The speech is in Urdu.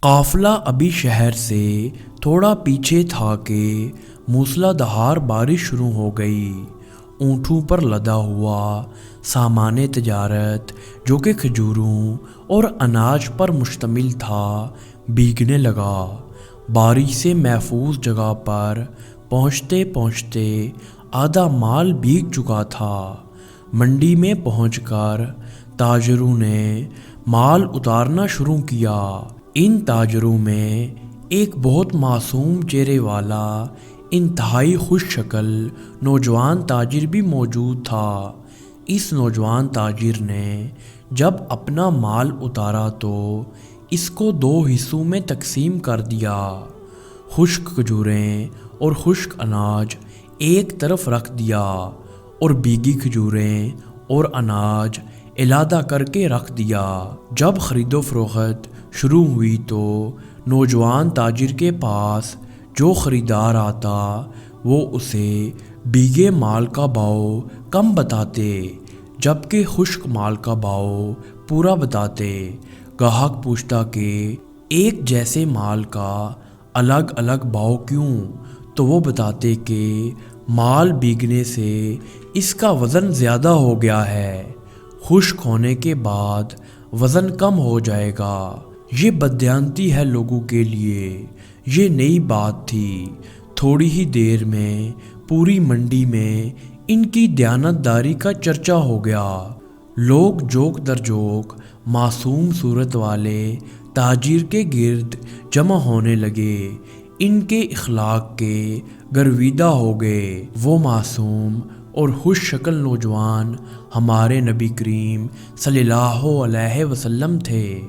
قافلہ ابھی شہر سے تھوڑا پیچھے تھا کہ موسلا دھار بارش شروع ہو گئی۔ اونٹوں پر لدا ہوا سامان تجارت جو کہ کھجوروں اور اناج پر مشتمل تھا بھیگنے لگا۔ بارش سے محفوظ جگہ پر پہنچتے پہنچتے آدھا مال بھیگ چکا تھا۔ منڈی میں پہنچ کر تاجروں نے مال اتارنا شروع کیا۔ ان تاجروں میں ایک بہت معصوم چہرے والا انتہائی خوش شکل نوجوان تاجر بھی موجود تھا۔ اس نوجوان تاجر نے جب اپنا مال اتارا تو اس کو دو حصوں میں تقسیم کر دیا۔ خشک کھجوریں اور خشک اناج ایک طرف رکھ دیا اور بھیگی کھجوریں اور اناج علیحدہ کر کے رکھ دیا۔ جب خرید و فروخت شروع ہوئی تو نوجوان تاجر کے پاس جو خریدار آتا وہ اسے بھیگے مال کا بھاؤ کم بتاتے جبکہ خشک مال کا بھاؤ پورا بتاتے۔ گاہک پوچھتا کہ ایک جیسے مال کا الگ الگ بھاؤ کیوں؟ تو وہ بتاتے کہ مال بھیگنے سے اس کا وزن زیادہ ہو گیا ہے، خشک ہونے کے بعد وزن کم ہو جائے گا۔ یہ بددیانتی ہے لوگوں کے لیے۔ یہ نئی بات تھی۔ تھوڑی ہی دیر میں پوری منڈی میں ان کی دیانتداری کا چرچا ہو گیا۔ لوگ جوک در جوک معصوم صورت والے تاجر کے گرد جمع ہونے لگے۔ ان کے اخلاق کے گرویدہ ہو گئے۔ وہ معصوم اور خوش شکل نوجوان ہمارے نبی کریم صلی اللہ علیہ وسلم تھے۔